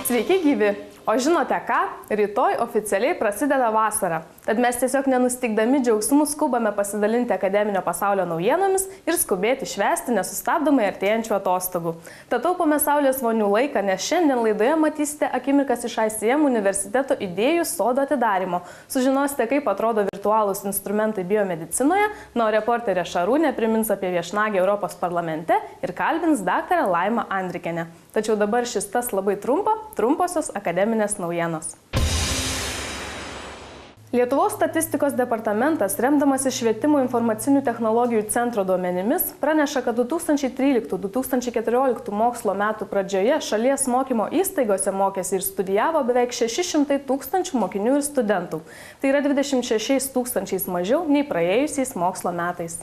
Sveiki gyvi! O žinote ką? Rytoj oficialiai prasideda vasara. Tad mes tiesiog nenustikdami džiaugsmų skubame pasidalinti akademinio pasaulio naujienomis ir skubėti švęsti nesustabdomai artėjančių atostogų. Tad taupome saulės vonių laiką, nes šiandien laidoje matysite akimirkas iš ICM universiteto idėjų sodo atidarymo. Sužinosite, kaip atrodo virtualūs instrumentai biomedicinoje, o reporterė Šarūnė primins apie viešnagę Europos parlamente ir kalbins daktarę Laimą Andrikienę. Tačiau dabar šis tas labai trumposios akademinės naujienos. Lietuvos statistikos departamentas, remdamasis Švietimo informacinių technologijų centro duomenimis, praneša, kad 2013-2014 mokslo metų pradžioje šalies mokymo įstaigose mokėsi ir studijavo beveik 600 tūkstančių mokinių ir studentų. Tai yra 26 tūkstančiais mažiau nei praėjusiais mokslo metais.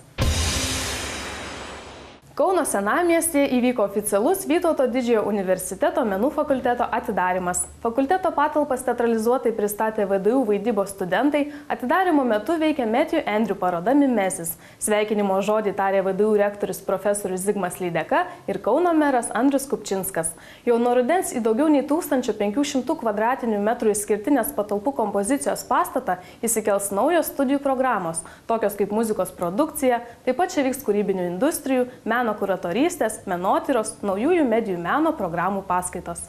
Kauno senamiestyje įvyko oficialus Vytauto didžiojo universiteto menų fakulteto atidarymas. Fakulteto patalpas teatralizuotai pristatė VDU vaidybos studentai, atidarymo metu veikė Matthew Andrew paroda Mimesis. Sveikinimo žodį tarė VDU rektorius profesorius Zigmas Lydeka ir Kauno meras Andrius Kupčinskas. Jau nuo rudens į daugiau nei 1500 kvadratinių metrų išskirtinės patalpų kompozicijos pastatą įsikels naujos studijų programos, tokios kaip muzikos produkcija, taip pat čia vyks kūrybinių industrijų, meno kuratorystės, menotyros, naujųjų medijų meno programų paskaitos.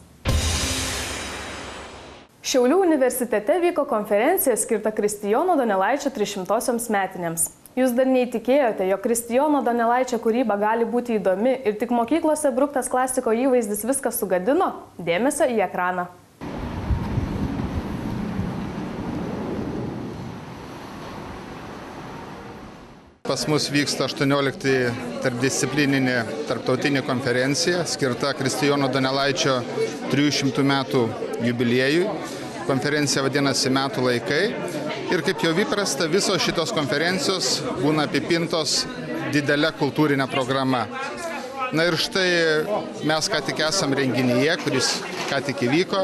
Šiaulių universitete vyko konferencija skirta Kristijono Donelaičio 300-osioms metinėms. Jūs dar neįtikėjote, jog Kristijono Donelaičio kūryba gali būti įdomi ir tik mokyklose bruktas klasiko įvaizdis viską sugadino? Dėmesio į ekraną. Pas mus vyksta 18 tarpdisciplininė tarptautinė konferencija skirta Kristijono Donelaičio 300 metų jubiliejui. Konferencija vadinasi Metų laikai ir kaip jau įprasta, visos šitos konferencijos būna apipintos didelė kultūrinė programa. Na ir štai mes ką tik esam renginyje, kuris ką tik įvyko,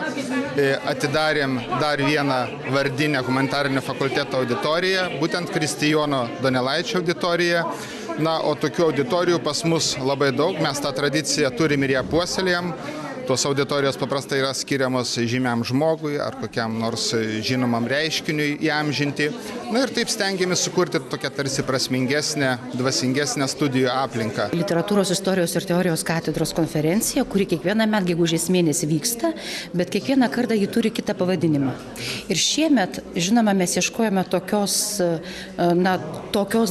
atidarėm dar vieną vardinę humanitarinio fakulteto auditoriją, būtent Kristijono Donelaičio auditoriją. Na, o tokių auditorijų pas mus labai daug, mes tą tradiciją turim ir ją puoselėjam. Tos auditorijos paprastai yra skiriamos žymiam žmogui ar kokiam nors žinomam reiškiniui įamžinti. Na ir taip stengiamės sukurti tokią tarsi prasmingesnę, dvasingesnę studijų aplinką. Literatūros istorijos ir teorijos katedros konferencija, kuri kiekvieną metą gegužės mėnesį vyksta, bet kiekvieną kartą ji turi kitą pavadinimą. Ir šiemet, žinoma, mes ieškojame tokios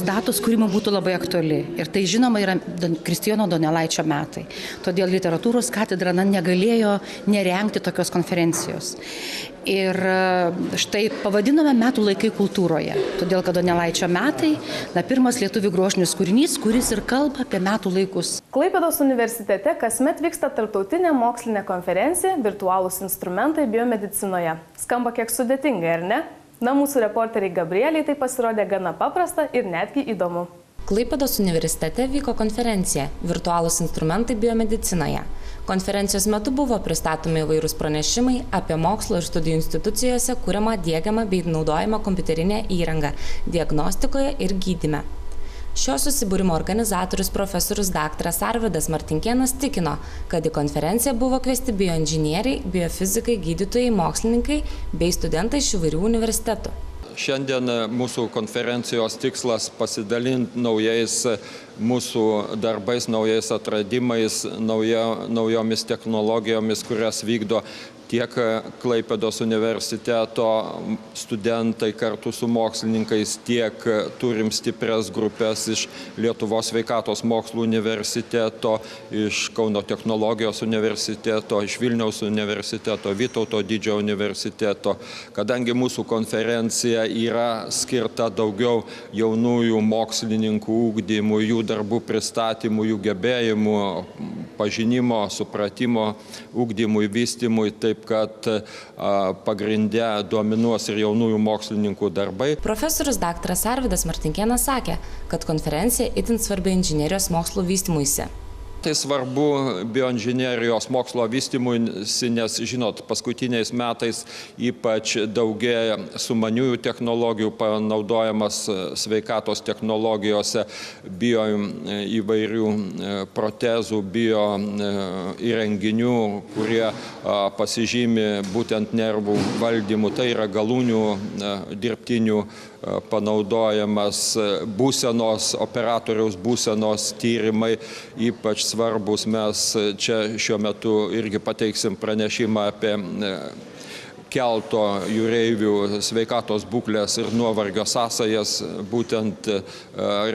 datos, kuri mums būtų labai aktuali. Ir tai, žinoma, yra Kristijono Donelaičio metai. Todėl literatūros katedra negalėjo nerengti tokios konferencijos. Ir štai pavadinome Metų laikai kultūroje, todėl kad Donelaičio metai, pirmas lietuvių grožinis kūrinys, kuris ir kalba apie metų laikus. Klaipėdos universitete kasmet vyksta tarptautinė mokslinė konferencija Virtualūs instrumentai biomedicinoje. Skamba kiek sudėtingai, ar ne? Na, mūsų reporteriai Gabrieliai tai pasirodė gana paprasta ir netgi įdomu. Klaipėdos universitete vyko konferencija Virtualūs instrumentai biomedicinoje. Konferencijos metu buvo pristatomi įvairūs pranešimai apie mokslo ir studijų institucijose kuriamą, diegiamą bei naudojamą kompiuterinę įrangą diagnostikoje ir gydyme. Šio susibūrimo organizatorius profesorius daktaras Arvydas Martinkėnas tikino, kad į konferenciją buvo kviesti bioinžinieriai, biofizikai, gydytojai, mokslininkai bei studentai iš įvairių universitetų. Šiandien mūsų konferencijos tikslas pasidalinti naujais mūsų darbais, naujais atradimais, naujomis technologijomis, kurias vykdo tiek Klaipėdos universiteto studentai kartu su mokslininkais, tiek turim stiprias grupės iš Lietuvos sveikatos mokslų universiteto, iš Kauno technologijos universiteto, iš Vilniaus universiteto, Vytauto didžiojo universiteto. Kadangi mūsų konferencija yra skirta daugiau jaunųjų mokslininkų ugdymui, jų darbų pristatymui, jų gebėjimų, pažinimo, supratimo, ugdymui, vystymui, taip kad pagrinde dominuos ir jaunųjų mokslininkų darbai. Profesorius daktaras Arvydas Martinkėnas sakė, kad konferencija itin svarbi inžinerijos mokslų vystymuisi. Tai svarbu bioinžinerijos mokslo vystymuisi, nes, žinot, paskutiniais metais ypač daugėja sumaniųjų technologijų panaudojamas sveikatos technologijose, bio įvairių protezų, bio įrenginių, kurie pasižymi būtent nervų valdymu. Tai yra galūnių dirbtinių panaudojamas būsenos, operatoriaus būsenos tyrimai, ypač svarbus. Mes čia šiuo metu irgi pateiksim pranešimą apie kelto jūreivių sveikatos būklės ir nuovargio sąsajas būtent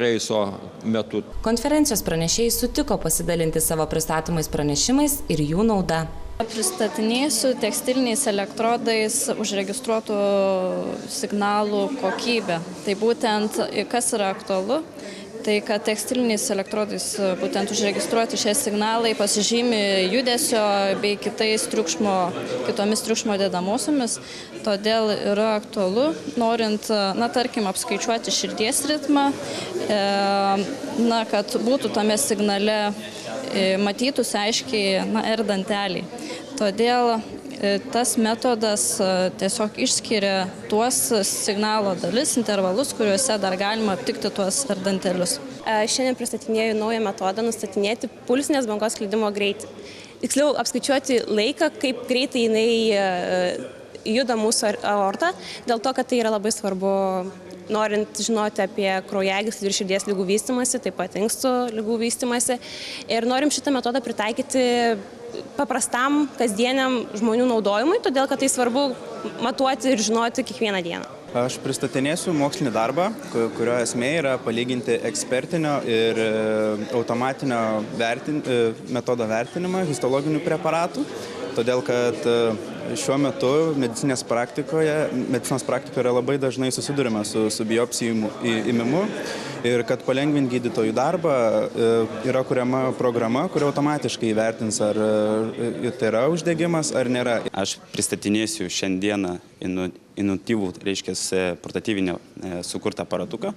reiso metu. Konferencijos pranešėjai sutiko pasidalinti savo pristatomais pranešimais ir jų nauda. Pristatinėsiu tekstiliniais elektrodais užregistruotų signalų kokybę. Tai būtent, kas yra aktualu, tai kad tekstiliniais elektrodais būtent užregistruoti šie signalai pasižymi judesio bei kitomis triukšmo dedamosiomis. Todėl yra aktualu, norint, tarkim, apskaičiuoti širdies ritmą, kad būtų tame signale matytųsi aiškiai R danteliai. Todėl tas metodas tiesiog išskiria tuos signalo dalis, intervalus, kuriuose dar galima aptikti tuos R dantelius. Šiandien pristatinėju naują metodą nustatinėti pulsinės bangos sklidimo greitį. Tiksliau apskaičiuoti laiką, kaip greitai jinai juda mūsų aorta, dėl to, kad tai yra labai svarbu, norint žinoti apie kraujagyslių ir širdies ligų vystymąsi, taip pat inkstų ligų vystymąsi. Ir norim šitą metodą pritaikyti paprastam, kasdieniam žmonių naudojimui, todėl kad tai svarbu matuoti ir žinoti kiekvieną dieną. Aš pristatinėsiu mokslinį darbą, kurio esmė yra palyginti ekspertinio ir automatinio metodo vertinimą histologinių preparatų, todėl kad šiuo metu medicinos praktikoje yra labai dažnai susidurima su biopsijų ėmimu ir kad palengvinti gydytojų darbą yra kuriama programa, kuri automatiškai įvertins, ar tai yra uždegimas ar nėra. Aš pristatinėsiu šiandieną inovatyvų, portatyvinį sukurtą aparatuką,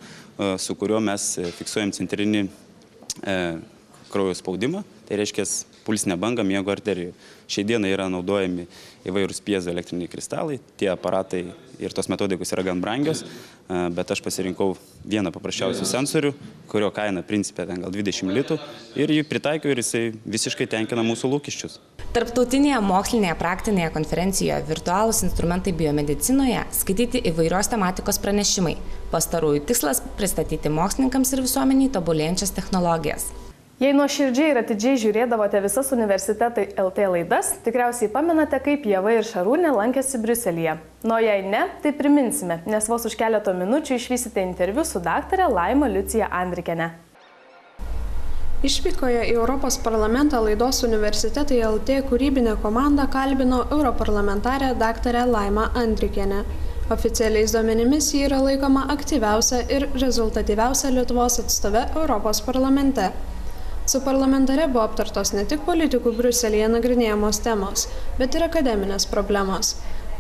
su kuriuo mes fiksuojam centrinį kraujo spaudimą, tai reiškia pulsinę bangą miego arterijų. Šiai dienai yra naudojami įvairūs piezoelektriniai kristalai, tie aparatai ir tos metodikos yra gan brangios, bet aš pasirinkau vieną paprasčiausių sensorių, kurio kaina principė ten gal 20 litų ir jį pritaikiau ir jisai visiškai tenkina mūsų lūkesčius. Tarptautinėje mokslinėje praktinėje konferencijoje Virtualūs instrumentai biomedicinoje skaityti įvairios tematikos pranešimai. Pastarųjų tikslas pristatyti mokslininkams ir visuomeniai tobulėjančias technologijas. Jei nuoširdžiai ir atidžiai žiūrėdavote visas Universitetai LT laidas, tikriausiai pamenate, kaip Ieva ir Šarūnė lankėsi Briuselyje. Nu, jei ne, tai priminsime, nes vos už keleto minučių išvysite interviu su daktare Laima Liucija Andrikiene. Išvykoje į Europos parlamentą laidos Universitetai LT kūrybinę komandą kalbino europarlamentarė daktarė Laima Andrikienė. Oficialiais duomenimis ji yra laikoma aktyviausia ir rezultatyviausia Lietuvos atstove Europos parlamente. Su parlamentare buvo aptartos ne tik politikų Briuselyje nagrinėjamos temos, bet ir akademinės problemos.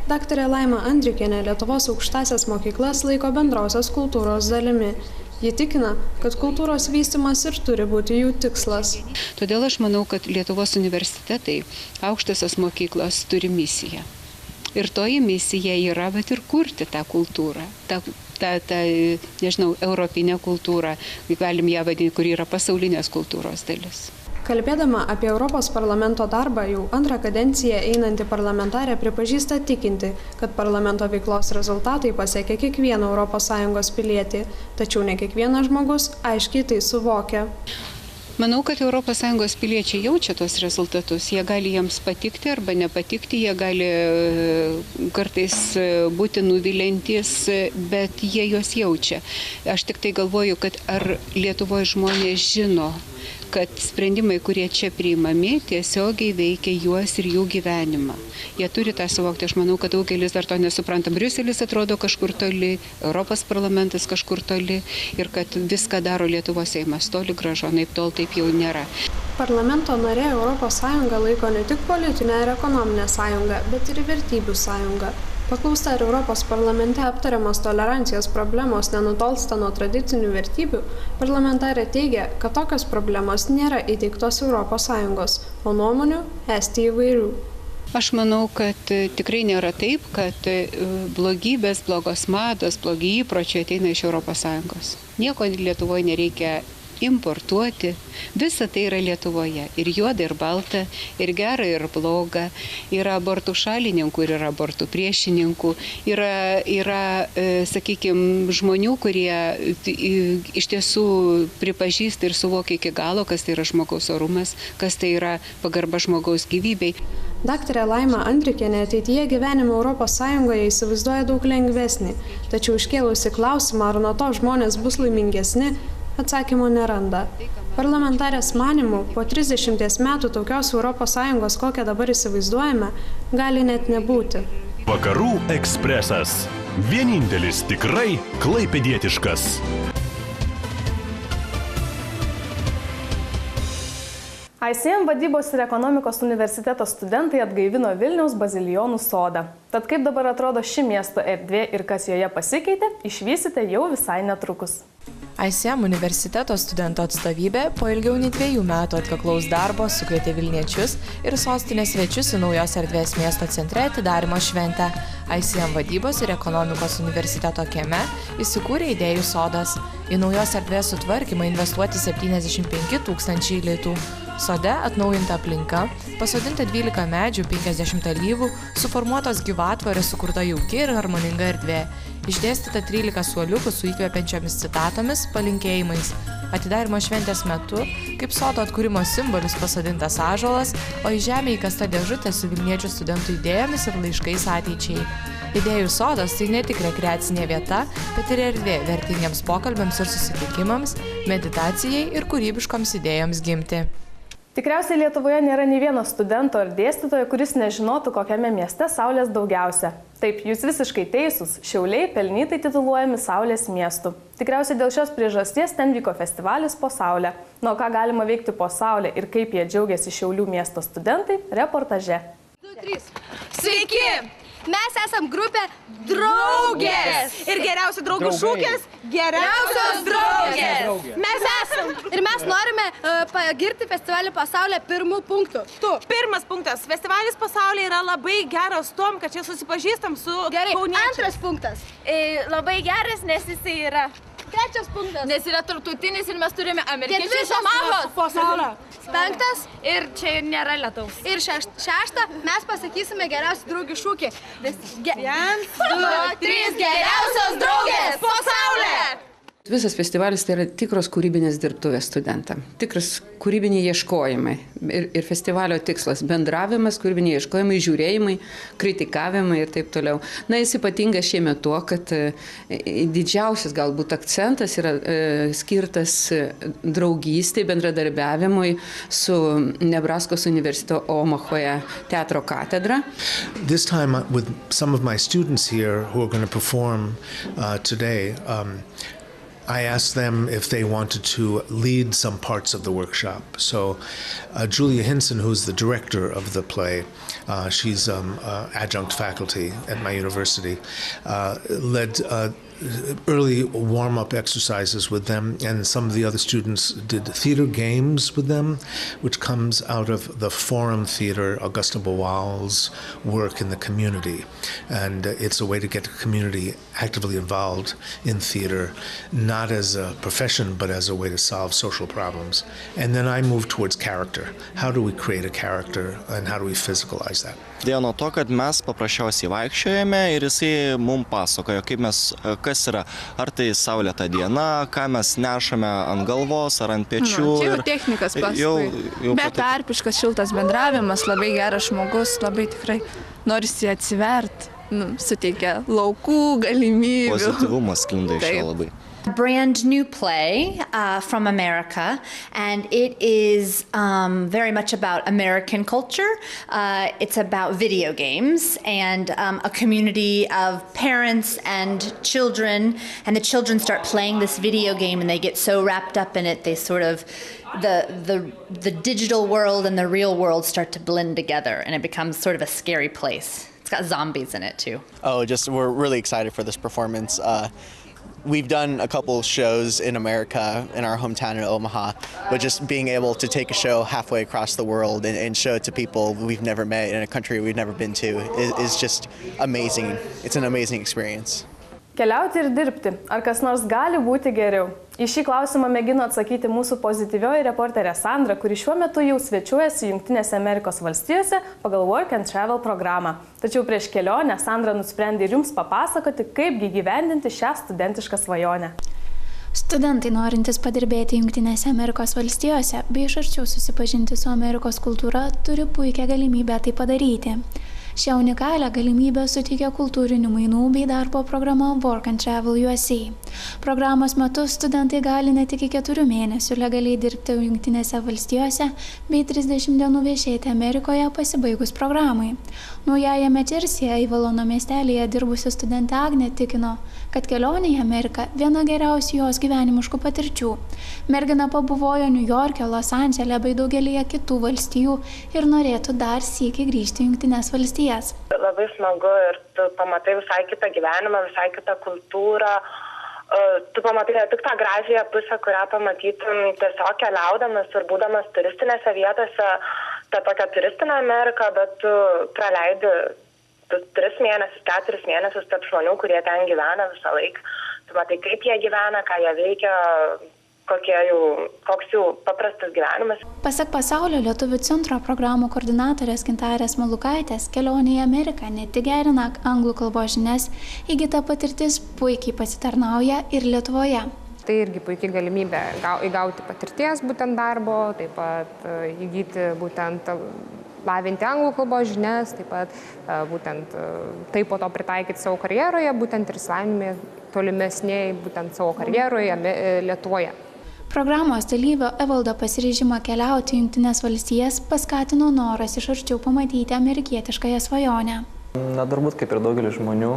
Daktarė Laima Andrikienė Lietuvos aukštąsias mokyklas laiko bendrosios kultūros dalimi. Ji tikina, kad kultūros vystymas ir turi būti jų tikslas. Todėl aš manau, kad Lietuvos universitetai, aukštosios mokyklos turi misiją. Ir toji misija yra, bet ir kurti tą kultūrą, europinę kultūrą, galim ją vadinti, kuri yra pasaulinės kultūros dalis. Kalbėdama apie Europos parlamento darbą, jau antrą kadenciją einanti parlamentarė pripažįsta tikinti, kad parlamento veiklos rezultatai pasiekia kiekvieną ES pilietį, tačiau ne kiekvienas žmogus aiškiai tai suvokia. Manau, kad ES piliečiai jaučia tos rezultatus. Jie gali jiems patikti arba nepatikti, jie gali kartais būti nuvilintys, bet jie juos jaučia. Aš tik tai galvoju, kad ar Lietuvoje žmonės žino, kad sprendimai, kurie čia priimami, tiesiogiai veikia juos ir jų gyvenimą. Jie turi tą suvokti. Aš manau, kad daugelis dar to nesupranta. Briuselis atrodo kažkur toli, Europos parlamentas kažkur toli ir kad viską daro Lietuvos Seimas toli gražu, naip tol taip jau nėra. Parlamento narė ES laiko ne tik politinę ir ekonominę sąjungą, bet ir vertybių sąjungą. Paklausta, ar Europos parlamente aptariamos tolerancijos problemos nenutolsta nuo tradicinių vertybių, parlamentarė teigia, kad tokios problemos nėra įteiktos ES, o nuomonių esti įvairių. Aš manau, kad tikrai nėra taip, kad blogybės, blogos mados, blogi įpročiai ateina iš ES. Nieko Lietuvoje nereikia importuoti. Visa tai yra Lietuvoje. Ir juoda, ir balta, ir gera, ir bloga. Yra abortų šalininkų ir yra abortų priešininkų. Yra sakykime, žmonių, kurie iš tiesų pripažįsta ir suvokia iki galo, kas tai yra žmogaus orumas, kas tai yra pagarba žmogaus gyvybei. Daktarė Laima Andrikienė ateityje gyvenimą ES įsivaizduoja daug lengvesnį, tačiau iškėlusi klausimą, ar nuo to žmonės bus laimingesni, atsakymo neranda. Parlamentarės manymų, po 30 metų tokios ES, kokią dabar įsivaizduojame, gali net nebūti. Vakarų ekspresas. Vienintelis tikrai klaipėdietiškas. ICM vadybos ir ekonomikos universiteto studentai atgaivino Vilniaus bazilijonų sodą. Tad kaip dabar atrodo ši miesto erdvė ir kas joje pasikeitė, išvysite jau visai netrukus. ICM universiteto studentų atstovybė po ilgiau nei 2 metų atkaklaus darbo sukvietė Vilniečius ir sostinės svečius į naujos erdvės miesto centre atidarymo šventę. ICM vadybos ir ekonomikos universiteto kieme įsikūrė idėjų sodas. Į naujos erdvės sutvarkymą investuoti 75 000 litų. Sode atnaujinta aplinka, pasodinta 12 medžių, 50 alyvų, suformuotos gyvatvorės, sukurta jauki ir harmoninga erdvė. Išdėstyta 13 suoliukų su įkvepiančiomis citatomis, palinkėjimais. Atidarymo šventės metu, kaip sodo atkūrimo simbolis, pasodintas ąžuolas, o į žemę įkasta dėžutė su vilniečių studentų idėjomis ir laiškais ateičiai. Idėjų sodas tai ne tik rekreacinė vieta, bet ir erdvė vertingiems pokalbiams ir susitikimams, meditacijai ir kūrybiškoms idėjoms gimti. Tikriausiai Lietuvoje nėra nei vieno studento ar dėstytojo, kuris nežinotų, kokiame mieste saulės daugiausia. Taip, jūs visiškai teisūs, Šiauliai pelnytai tituluojami saulės miestu. Tikriausiai dėl šios priežasties ten vyko festivalis Po saulę. Nuo ką galima veikti po saulę ir kaip jie džiaugiasi Šiaulių miesto studentai, reportaže. 2, 3. Sveiki! Mes esam grupė Draugės. Ir geriausių draugų šūkis – geriausios draugės. Mes esam. Ir mes norime pagirti festivalį Pasaulė 1 punktu. Pirmas punktas. Festivalis Pasaulė yra labai geras tom, kad čia susipažįstam su kauniečiais. 2 punktas. Labai geras, nes jisai yra. 3 punktas. Nes yra tarptautinis ir mes turime amerikiečių šamahos. Pasaulio. 5. Ir čia nėra lietaus. Ir 6. Mes pasakysime geriausių draugių šūkį. 1, 2, 3. Geriausios draugės po saulę! Visas festivalis tai yra tikros kūrybinės dirbtuvės studentam, tikras kūrybiniai ieškojimai ir festivalio tikslas – bendravimas, kūrybiniai ieškojimai, žiūrėjimai, kritikavimai ir taip toliau. Na, jis ypatingas šiemet tuo, kad didžiausias galbūt akcentas yra skirtas draugystei, bendradarbiavimui su Nebraskos universiteto Omahoje teatro katedra. This time with some of my students here who are going to perform today, I asked them if they wanted to lead some parts of the workshop. So Julia Hinson, who's the director of the play, she's adjunct faculty at my university, led early warm-up exercises with them, and some of the other students did theater games with them, which comes out of the Forum Theater, Augusta Boal's work in the community. And it's a way to get the community actively involved in theater, not as a profession, but as a way to solve social problems. And then I moved towards character. How do we create a character, and how do we physicalize that? Dėl nuo to, kad mes paprasčiausiai vaikščiojame ir jisai mums pasakojo, kaip mes, kas yra, ar tai saulėta diena, ką mes nešame ant galvos ar ant pečių. Čia jau technikas paskui. Betarpiškas, šiltas bendravimas, labai geras žmogus, labai tikrai norisi atsivert, suteikia laukų, galimybių. Pozityvumas sklinda iš jo labai. A brand new play from America, and it is very much about American culture. It's about video games and a community of parents and children, and the children start playing this video game and they get so wrapped up in it, they sort of, the digital world and the real world start to blend together, and it becomes sort of a scary place. It's got zombies in it too. We're really excited for this performance. We've done a couple shows in America, in our hometown in Omaha, but just being able to take a show halfway across the world and show it to people we've never met in a country we've never been to is just amazing. It's an amazing experience. Keliauti ir dirbti. Ar kas nors gali būti geriau? Į šį klausimą mėgino atsakyti mūsų pozityvioji reporterė Sandra, kuri šiuo metu jau svečiuojasi Jungtinėse Amerikos valstijose pagal Work and Travel programą. Tačiau prieš kelionę Sandra nusprendė ir jums papasakoti, kaipgi įgyvendinti šią studentišką svajonę. Studentai norintys padirbėti Jungtinėse Amerikos valstijose bei iš arčiau susipažinti su Amerikos kultūra turi puikią galimybę tai padaryti. Šią unikalią galimybę suteikia kultūrinių mainų bei darbo programa Work and Travel USA. Programos metu studentai gali net iki 4 mėnesių legaliai dirbti Jungtinėse valstijose bei 30 dienų viešėti Amerikoje pasibaigus programai. Naujajame Džersyje Eivalono miestelyje dirbusi studentė Agnė tikino, kad kelionė į Ameriką viena geriausių jos gyvenimiškų patirčių. Mergina pabuvojo New York'e, Los Andžele bei daugelyje kitų valstijų ir norėtų dar sykį grįžti į Jungtines valstijas. Labai smagu ir tu pamatai visai kitą gyvenimą, visai kitą kultūrą. Tu pamatai ne tik tą gražiąją pusę, kurią pamatytum tiesiog keliaudamas ir būdamas turistinėse vietose, tą tokią turistinę Ameriką, bet tu praleidi 3 mėnesius, 4 mėnesius tarp žmonių, kurie ten gyvena visą laiką. Tu matai, kaip jie gyvena, ką jie veikia, koks jų paprastas gyvenimas. Pasak Pasaulio lietuvių centro programų koordinatorės Gintarės Malukaitės, kelionė į Ameriką ne tik gerina anglų kalbos žinias, įgyta patirtis puikiai pasitarnauja ir Lietuvoje. Tai irgi puikiai galimybė įgauti patirties būtent darbo, taip pat įgyti būtent lavinti anglų kalbos žinias, taip pat būtent taip po to pritaikyti savo karjeroje, būtent ir išsilavinimai tolimesniai būtent savo karjeroje Lietuvoje. Programos dalyvio Evaldo pasiryžimą keliauti į Jungtines valstijas paskatino noras iš arčiau pamatyti amerikietiškąją svajonę. Na, turbūt kaip ir daugelis žmonių,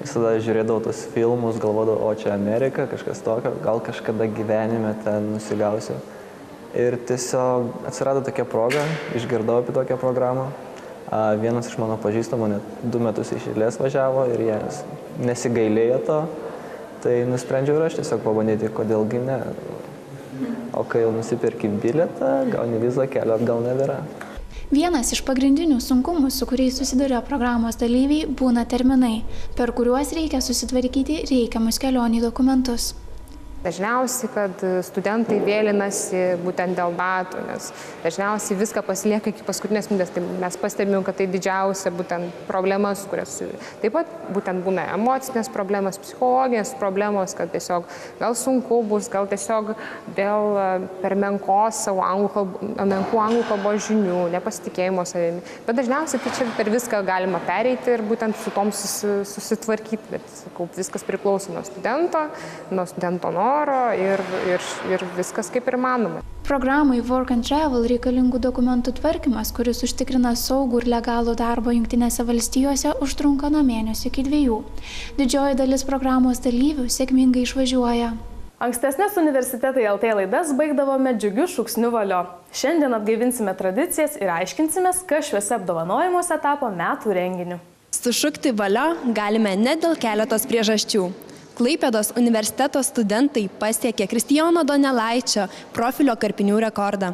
visada žiūrėdavau tos filmus, galvodavau, o čia Amerika, kažkas tokio, gal kažkada gyvenime ten nusigausiu. Ir tiesiog atsirado tokia proga, išgirdau apie tokią programą. Vienas iš mano pažįstamų net 2 metus iš eilės važiavo ir jie nesigailėjo to. Tai nusprendžiau ir aš tiesiog pabandyti, kodėlgi ne. O kai jau nusipirki bilietą, gauni vizą, kelio atgal nebėra. Vienas iš pagrindinių sunkumų, su kuriais susiduria programos dalyviai, būna terminai, per kuriuos reikia susitvarkyti reikiamus kelionių dokumentus. Dažniausiai, kad studentai vėlinasi būtent dėl datų, nes dažniausiai viską pasilieka iki paskutinės minutės. Tai mes pastebėjome, kad tai didžiausia būtent problemas, kurias taip pat būtent būna emocinės problemas, psichologinės problemos, kad tiesiog gal sunku bus, gal tiesiog dėl per menkos savo menkų anglų kalbos žinių, nepasitikėjimo savimi. Bet dažniausiai tai čia per viską galima pereiti ir būtent su tom susitvarkyti, bet sakau, viskas priklauso nuo studento noro ir viskas kaip ir manoma. Programai Work and Travel reikalingų dokumentų tvarkymas, kuris užtikrina saugų ir legalų darbą Jungtinėse valstijose, užtrunka nuo mėnesio iki 2. Didžioji dalis programos dalyvių sėkmingai išvažiuoja. Ankstesnės Universitetai LT laidas baigdavome džiugiu šūksniu valio. Šiandien atgaivinsime tradicijas ir aiškinsimės, kas šiuose apdovanojimuose tapo metų renginiu. Sušukti valio galime net dėl keletos priežasčių. Klaipėdos universiteto studentai pasiekė Kristijono Donelaičio profilio karpinių rekordą,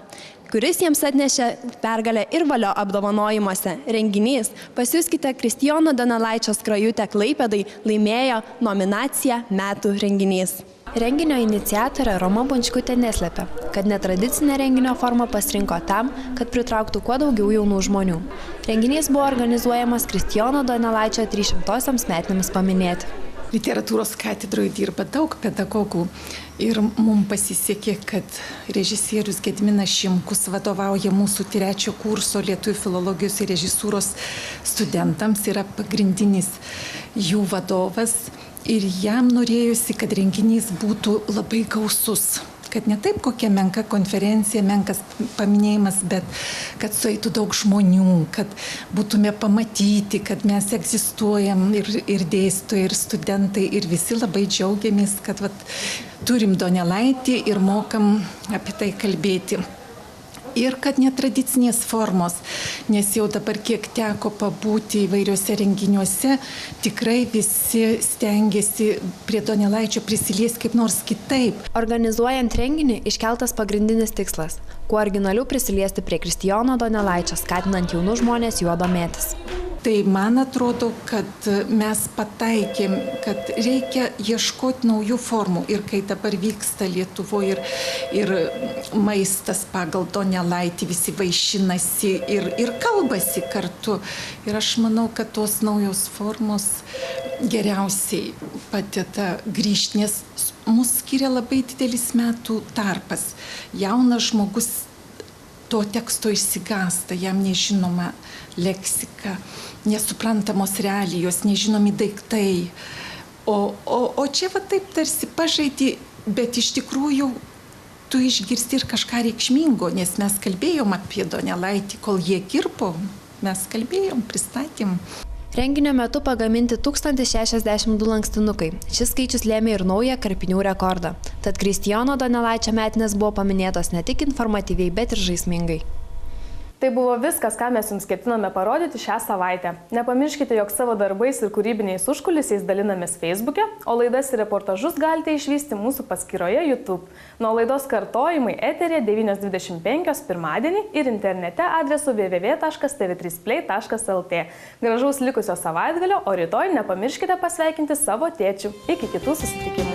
kuris jiems atnešė pergalę ir valio apdovanojimuose. Renginys Pasiųskite Kristijono Donelaičio skrajutę Klaipėdai laimėjo nominaciją Metų renginys. Renginio iniciatorė Roma Bončkutė neslėpė, kad netradicinę renginio formą pasirinko tam, kad pritrauktų kuo daugiau jaunų žmonių. Renginys buvo organizuojamas Kristijono Donelaičio 300-osiams metinėms paminėti. Literatūros katedroje dirba daug pedagogų ir mums pasisekė, kad režisierius Gediminas Šimkus vadovauja mūsų 3 kurso lietuvių filologijos ir režisūros studentams, yra pagrindinis jų vadovas ir jam norėjusi, kad renginys būtų labai gausus. Kad ne taip kokia menka konferencija, menkas paminėjimas, bet kad sueitų daug žmonių, kad būtume pamatyti, kad mes egzistuojam ir dėstytojai, ir studentai, ir visi labai džiaugiamės, kad turim Donelaitį ir mokam apie tai kalbėti. ir kad netradicinės formos, nes jau dabar kiek teko pabūti įvairiuose renginiuose, tikrai visi stengiasi prie Donelaičio prisiliesti kaip nors kitaip. Organizuojant renginį iškeltas pagrindinis tikslas – kuo originaliau prisiliesti prie Kristijono Donelaičio, skatinant jaunus žmonės juo domėtis. Tai man atrodo, kad mes pataikėm, kad reikia ieškoti naujų formų. Ir kai dabar vyksta Lietuvoje ir maistas pagal Donelaitį, visi vaišinasi ir kalbasi kartu. Ir aš manau, kad tos naujos formos geriausiai padeda grįžti, nes mus skiria labai didelis metų tarpas. Jaunas žmogus to teksto išsigąsta, jam nežinoma leksika, nesuprantamos realijos, nežinomi daiktai. O čia va taip tarsi pažaidži, bet iš tikrųjų tu išgirsti ir kažką reikšmingo, nes mes kalbėjom apie Donelaitį, kol jie kirpo, mes kalbėjom, pristatėm. Renginio metu pagaminti 1062 lankstinukai. Šis skaičius lėmė ir naują karpinių rekordą. Tad Kristijono Donelaičio metinės buvo paminėtos ne tik informatyviai, bet ir žaismingai. Tai buvo viskas, ką mes jums ketinome parodyti šią savaitę. Nepamirškite, jog savo darbais ir kūrybiniais užkulisiais dalinamės Facebook'e, o laidas ir reportažus galite išvysti mūsų paskyroje YouTube. Nuo laidos kartojimai eterėje 9:25 pirmadienį ir internete adresu www.tv3play.lt. Gražaus likusio savaitgalio, o rytoj nepamirškite pasveikinti savo tėčių. Iki kitų susitikimų.